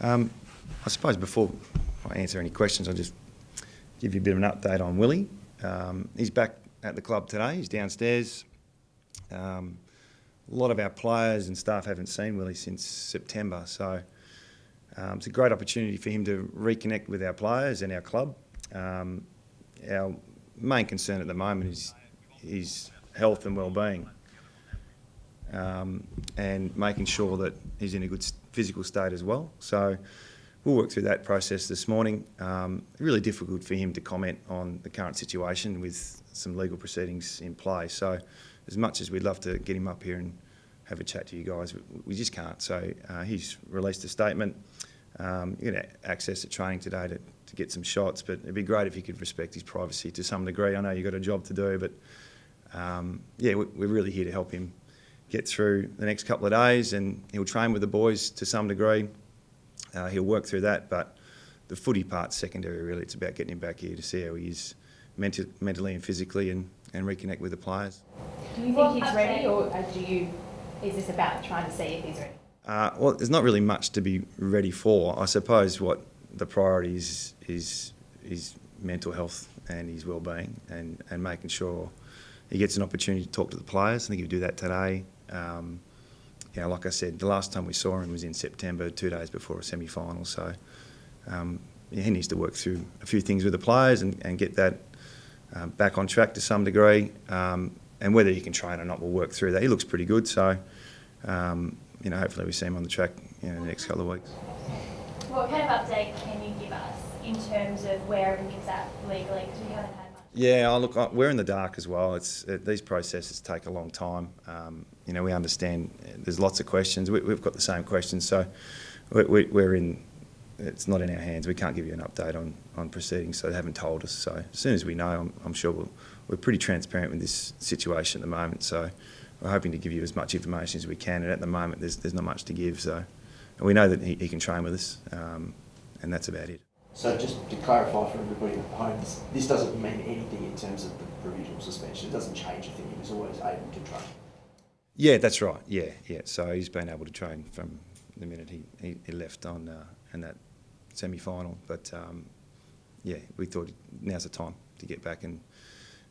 I suppose before I answer any questions, I'll just give you a bit of an update on Willie. He's back at the club today. He's downstairs. A lot of our players and staff haven't seen Willie since September, so it's a great opportunity for him to reconnect with our players and our club. Our main concern at the moment is his health and well-being, and making sure that he's in a good physical state as well. So we'll work through that process this morning. Really difficult for him to comment on the current situation with some legal proceedings in play. So as much as we'd love to get him up here and have a chat to you guys, we just can't. So he's released a statement. You're going to access the training today to get some shots, but it'd be great if you could respect his privacy to some degree. I know you've got a job to do, but yeah, we're really here to help him get through the next couple of days, and he'll train with the boys to some degree. He'll work through that, but the footy part's secondary really. It's about getting him back here to see how he is mentally and physically, and reconnect with the players. Do you think he's ready, or is this about trying to see if he's ready? Well, there's not really much to be ready for. I suppose what the priority is his mental health and his well-being, and making sure he gets an opportunity to talk to the players. I think he'll do that today. Like I said, the last time we saw him was in September, 2 days before a semi-final. So he needs to work through a few things with the players and get that back on track to some degree. And whether he can train or not, we'll work through that. He looks pretty good, so hopefully we see him on the track in the next couple of weeks. What kind of update can you give us in terms of where everything's at legally? Because we haven't had much. Yeah, look, we're in the dark as well. These processes take a long time. We understand there's lots of questions. We've got the same questions, so we're in. It's not in our hands. We can't give you an update on proceedings, so they haven't told us. So as soon as we know, I'm sure we're pretty transparent with this situation at the moment. So we're hoping to give you as much information as we can. And at the moment, there's not much to give. So and we know that he can train with us, and that's about it. So just to clarify for everybody at home, this doesn't mean anything in terms of the provisional suspension. It doesn't change a thing. He was always able to train. Yeah, that's right. Yeah. So he's been able to train from the minute he left on in that semi-final. But we thought now's the time to get back, and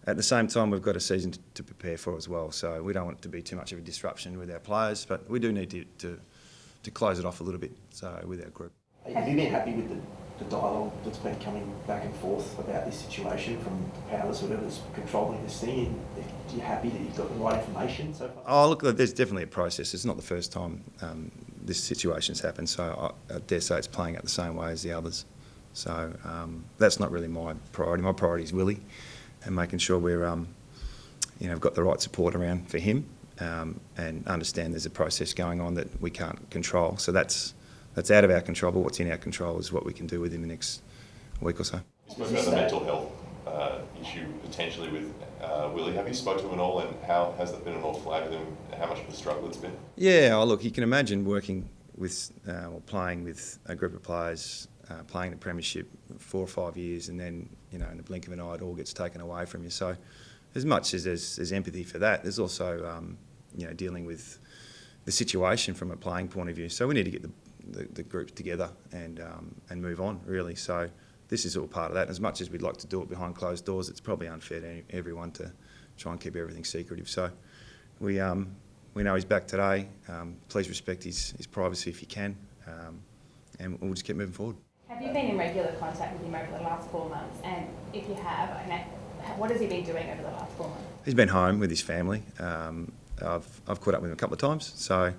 at the same time we've got a season to prepare for as well. So we don't want it to be too much of a disruption with our players, but we do need to close it off a little bit. So with our group. Have you been happy with the dialogue that's been coming back and forth about this situation from the powers, whatever's controlling this thing? Are you happy that you've got the right information so far? Oh, look, there's definitely a process. It's not the first time this situation's happened, so I dare say it's playing out the same way as the others. So that's not really my priority. My priority is Willie, and making sure we've got the right support around for him, and understand there's a process going on that we can't control. So that's out of our control, but what's in our control is what we can do within the next week or so. You spoke about the mental health issue potentially with Willie. Have you spoken to him at all, and how has that been an all flag with him? How much of a struggle it's been? Yeah, look, you can imagine working with or playing with a group of players, playing the premiership 4 or 5 years, and then in the blink of an eye it all gets taken away from you. So as much as there's empathy for that, there's also dealing with the situation from a playing point of view. So we need to get the group together and move on, really. So this is all part of that. As much as we'd like to do it behind closed doors, it's probably unfair to everyone to try and keep everything secretive. So we know he's back today. Please respect his privacy if you can, and we'll just keep moving forward. Have you been in regular contact with him over the last 4 months? And if you have, what has he been doing over the last 4 months? He's been home with his family. I've caught up with him a couple of times. So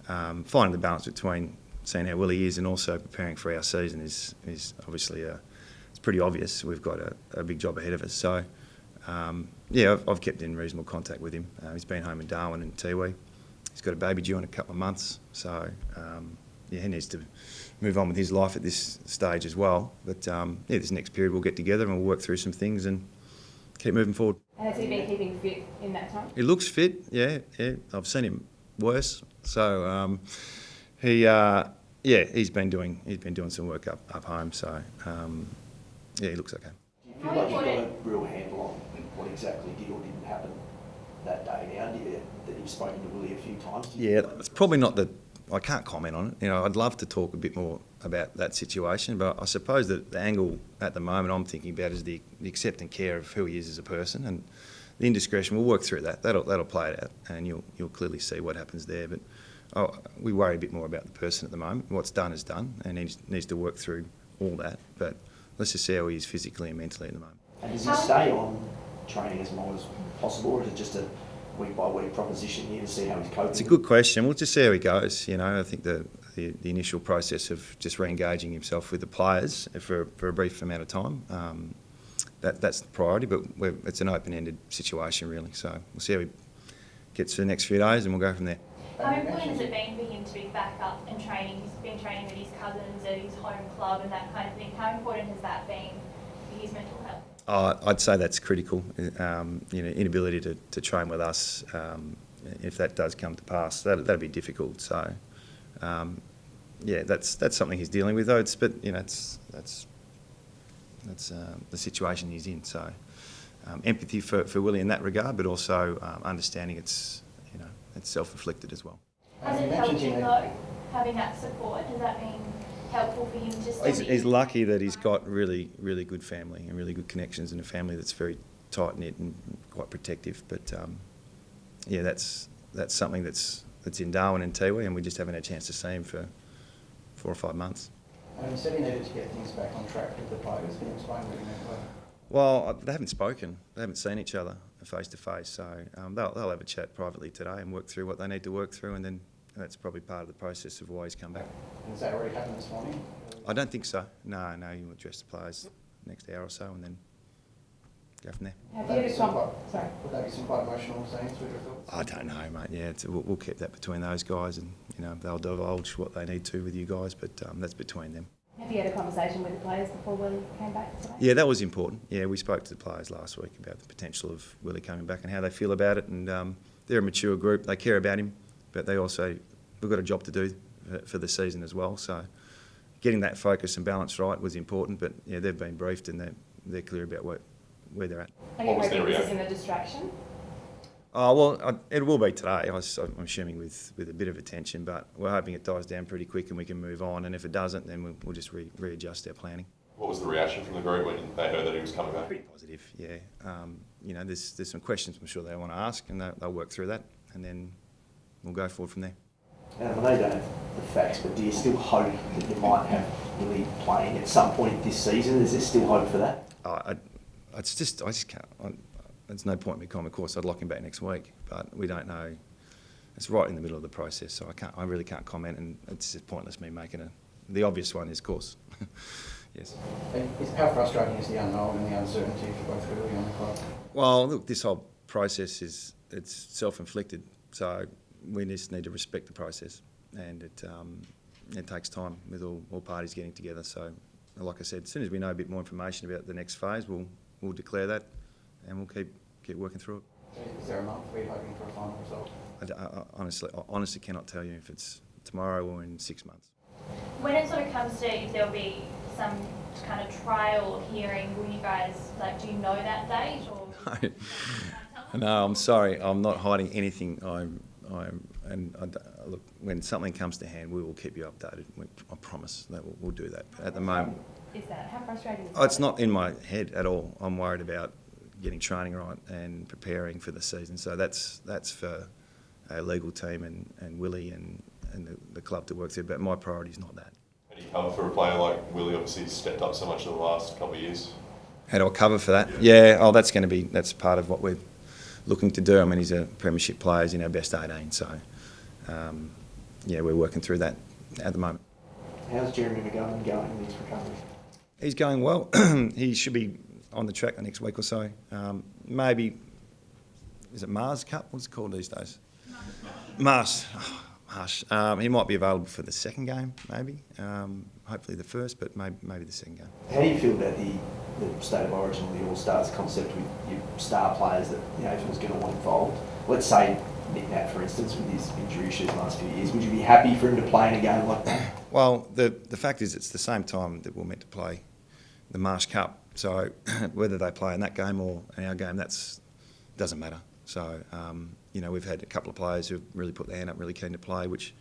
finding the balance between seeing how Willie is and also preparing for our season is obviously it's pretty obvious. We've got a big job ahead of us. So I've kept in reasonable contact with him. He's been home in Darwin and Tiwi. He's got a baby due in a couple of months. So he needs to move on with his life at this stage as well. But this next period we'll get together and we'll work through some things and keep moving forward. And has he been keeping fit in that time? He looks fit. Yeah. I've seen him worse. So he's been doing some work up home. So he looks okay. Do you feel like you've got a real handle on what exactly did or didn't happen that day now? That you've spoken to Willie a few times? Yeah, it's probably not the I can't comment on it. You know, I'd love to talk a bit more about that situation, but I suppose that the angle at the moment I'm thinking about is the acceptance and care of who he is as a person, and the indiscretion. We'll work through that. That'll play it out, and you'll clearly see what happens there. But we worry a bit more about the person at the moment. What's done is done, and he needs to work through all that. But let's just see how he is physically and mentally at the moment. And does he stay on training as long as possible, or is it just a week-by-week proposition here to see how he's coping? It's a good question. We'll just see how he goes. You know, I think the initial process of just re-engaging himself with the players for a brief amount of time, that's the priority, but it's an open-ended situation really. So we'll see how he gets for the next few days and we'll go from there. How important has it been for him to be back up and training? He's been training with his cousins at his home club and that kind of thing. How important has that been for his mental health? I'd say that's critical. Inability to train with us, if that does come to pass, that'd be difficult. So, that's something he's dealing with. Though that's the situation he's in. So, empathy for Willie in that regard, but also understanding it's self-inflicted as well. Has it helped him though, having that support? Has that been helpful for him just He's lucky that he's got really, really good family and really good connections in a family that's very tight-knit and quite protective. But that's something that's in Darwin and Tiwi, and we just haven't had a chance to see him for 4 or 5 months. You said he needed to get things back on track with the players. Can you explain what you meant by that? Well, they haven't spoken. They haven't seen each other face to face. So they'll have a chat privately today and work through what they need to work through, and then that's probably part of the process of why he's come back. And has that already happened this morning? I don't think so. No, you'll address the players next hour or so and then go from there. Have Would you that be sorry. Would that be some quite emotional scenes with your thoughts? I don't know, mate. Yeah, we'll keep that between those guys, and they'll divulge what they need to with you guys, but that's between them. Have you had a conversation with the players before Willie came back today? Yeah, that was important. Yeah, we spoke to the players last week about the potential of Willie coming back and how they feel about it, and they're a mature group. They care about him, but we've got a job to do for the season as well. So getting that focus and balance right was important, but yeah, they've been briefed and they're clear about where they're at. Are you What was hoping their this isn't a distraction? Oh, well, it will be today, I'm assuming, with a bit of attention, but we're hoping it dies down pretty quick and we can move on, and if it doesn't, then we'll just readjust our planning. What was the reaction from the group when they heard that he was coming back? Pretty positive, yeah. There's some questions I'm sure they want to ask, and they'll work through that, and then we'll go forward from there. I know you don't have the facts, but do you still hope that you might have Willie playing at some point this season? Is there still hope for that? I just can't. There's no point in me comment. Of course, I'd lock him back next week, but we don't know. It's right in the middle of the process, so I really can't comment, and it's just pointless me making the obvious one is, of course. Yes. How frustrating is the unknown and the uncertainty for both Willie and the club? Well, look, this whole process it's self-inflicted, so we just need to respect the process, and it takes time with all parties getting together. So, like I said, as soon as we know a bit more information about the next phase, we'll declare that, and we'll keep working through it. Is there a month where you're hoping for a final result? I honestly cannot tell you if it's tomorrow or in 6 months. When it sort of comes to if there'll be some kind of trial or hearing, will you guys, do you know that date? Or No, I'm sorry. I'm not hiding anything. Look, when something comes to hand, we will keep you updated. I promise that we'll do that. But at the moment, How frustrating is that? oh, it's not in my head at all. I'm worried about getting training right and preparing for the season. So that's for our legal team and Willie and the club to work through. But my priority is not that. How do you cover for a player like Willie? Obviously, he's stepped up so much in the last couple of years. How do I cover for that? Yeah, that's part of what we're looking to do. I mean, he's a premiership player, he's in our best 18, so we're working through that at the moment. How's Jeremy McGovern going in his recovery? He's going well. He should be on the track the next week or so. Maybe, is it Mars Cup? What's it called these days? Mars. He might be available for the second game, maybe. Hopefully the first, but maybe the second game. How do you feel about the State of Origin or the All-Stars concept with your star players that, if it was going to want involved? Let's say Nick Nat, for instance, with his injury issues the last few years. Would you be happy for him to play in a game like that? Well, the fact is it's the same time that we're meant to play the Marsh Cup. So whether they play in that game or in our game, doesn't matter. So, we've had a couple of players who've really put their hand up, really keen to play, which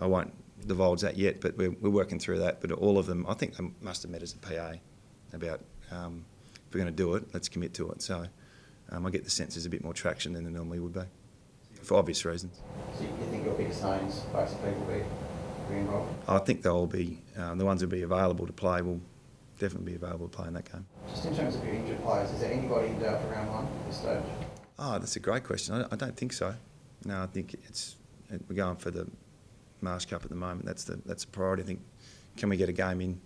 I won't divulge that yet, but we're working through that. But all of them, I think they must have met as a PA about if we're going to do it, let's commit to it. So I get the sense there's a bit more traction than there normally would be, for obvious reasons. So you think your biggest names basically will be involved? I think they'll be, the ones who'll be available to play will definitely be available to play in that game. Just in terms of your injured players, is there anybody in doubt for round one at this stage? Oh, that's a great question. I don't think so. No, I think we're going for the Marsh Cup at the moment. That's a priority. I think, can we get a game in?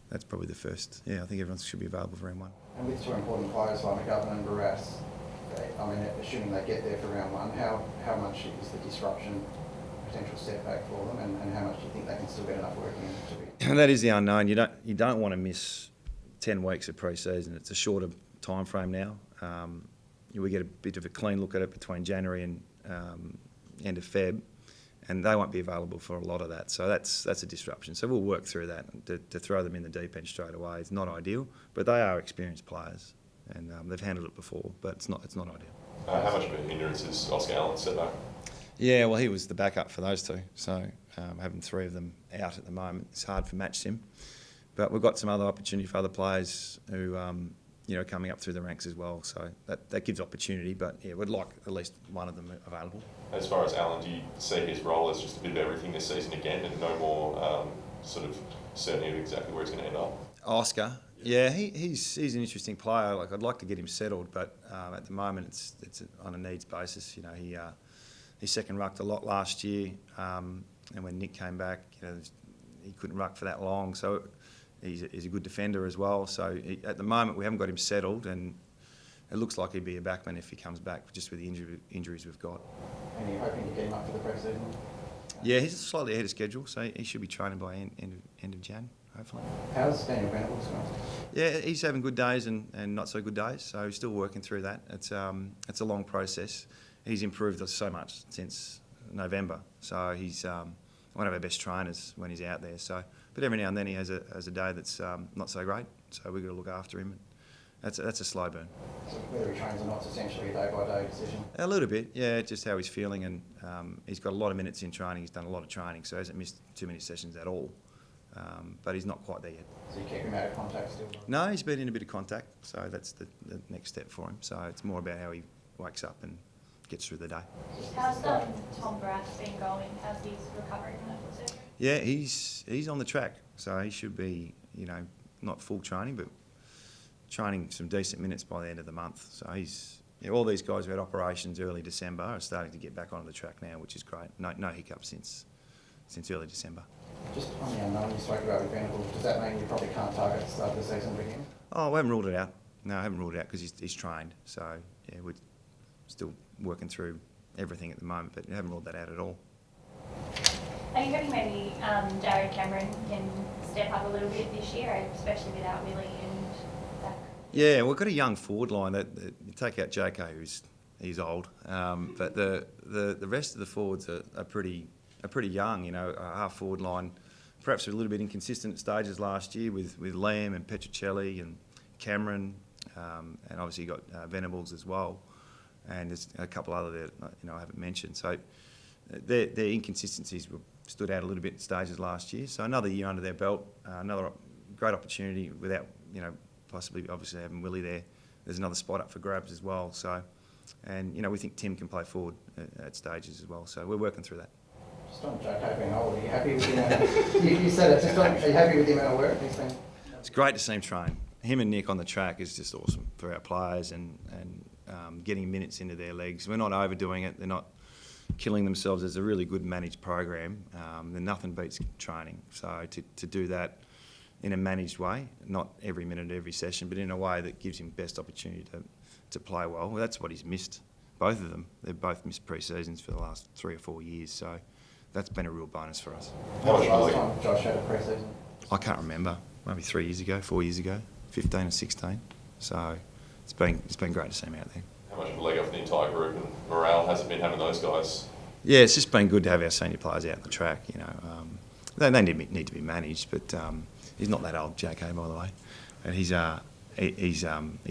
That's probably the first. Yeah, I think everyone should be available for round one. And with two important players like McGovern and Barras, assuming they get there for round one, how much is the disruption a potential setback for them, and how much do you think they can still get enough work in to be? And that is the unknown. You don't want to miss 10 weeks of pre-season. It's a shorter time frame now. We get a bit of a clean look at it between January and end of Feb, and they won't be available for a lot of that. So that's a disruption. So we'll work through that. To throw them in the deep end straight away is not ideal, but they are experienced players, and they've handled it before, but it's not ideal. How much of a hindrance is Oscar Allen's setback? Yeah, well, he was the backup for those two, so having three of them out at the moment, it's hard for match sim. But we've got some other opportunity for other players who, coming up through the ranks as well. So that gives opportunity, but yeah, we'd like at least one of them available. As far as Allen, do you see his role as just a bit of everything this season again, and no more sort of certainty of exactly where he's going to end up? Oscar, yeah, he's an interesting player. Like, I'd like to get him settled, but at the moment it's on a needs basis. He second rucked a lot last year, and when Nick came back, he couldn't ruck for that long. So he's a good defender as well. So at the moment we haven't got him settled, and it looks like he'd be a backman if he comes back, just with the injuries we've got. And you're hoping to get him up for the pre-season? Yeah, he's slightly ahead of schedule, so he should be training by end of Jan, hopefully. How's Daniel Venables going? Yeah, he's having good days and not so good days, so he's still working through that. It's a long process. He's improved so much since November, so he's one of our best trainers when he's out there. So, but every now and then he has a day that's not so great, so we've got to look after him. That's a slow burn. So whether he trains or not, it's essentially a day-by-day decision? A little bit, yeah, just how he's feeling, and he's got a lot of minutes in training. He's done a lot of training, so he hasn't missed too many sessions at all. But he's not quite there yet. So you keep him out of contact still? No, he's been in a bit of contact, so that's the next step for him. So it's more about how he wakes up and gets through the day. How's Tom Barras been going? How's his recovery from that foot surgery? Yeah, he's on the track, so he should be, not full training, but training some decent minutes by the end of the month. So all these guys who had operations early December are starting to get back onto the track now, which is great. No hiccups since early December. Just on the unknown you spoke about with Venables, does that mean you probably can't target the start of the season with him? Oh, we haven't ruled it out. No, I haven't ruled it out because he's trained. So yeah, we're still working through everything at the moment, but we haven't ruled that out at all. Are you hoping maybe Jared Cameron can step up a little bit this year, especially without Willie and Zach? Yeah, we've got a young forward line. That you take out JK, he's old, but the rest of the forwards are pretty young. A half forward line, perhaps a little bit inconsistent at stages last year with Liam and Petricelli and Cameron, and obviously you got Venables as well, and there's a couple other that I haven't mentioned. So their inconsistencies stood out a little bit at stages last year. So another year under their belt, another great opportunity without possibly obviously having Willie there. There's another spot up for grabs as well. So, and we think Tim can play forward at stages as well. So we're working through that. Just on JK being old, are you happy with him? You said it. Are you happy with the amount of work he's been? It's great to see him train. Him and Nick on the track is just awesome for our players and getting minutes into their legs. We're not overdoing it. They're not killing themselves. It's a really good managed program. Then nothing beats training. So to do that in a managed way, not every minute, every session, but in a way that gives him best opportunity to play well. That's what he's missed. Both of them. They've both missed pre-seasons for the last 3 or 4 years. So that's been a real bonus for us. How much Last Willie? time Josh had a pre-season? I can't remember. Maybe 3 years ago, 4 years ago, 15 or 16. So it's been great to see him out there. How much of a leg up for the entire group, and morale hasn't been having those guys? Yeah, it's just been good to have our senior players out on the track. They need to be managed, but he's not that old, JK, by the way, and he's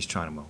training well.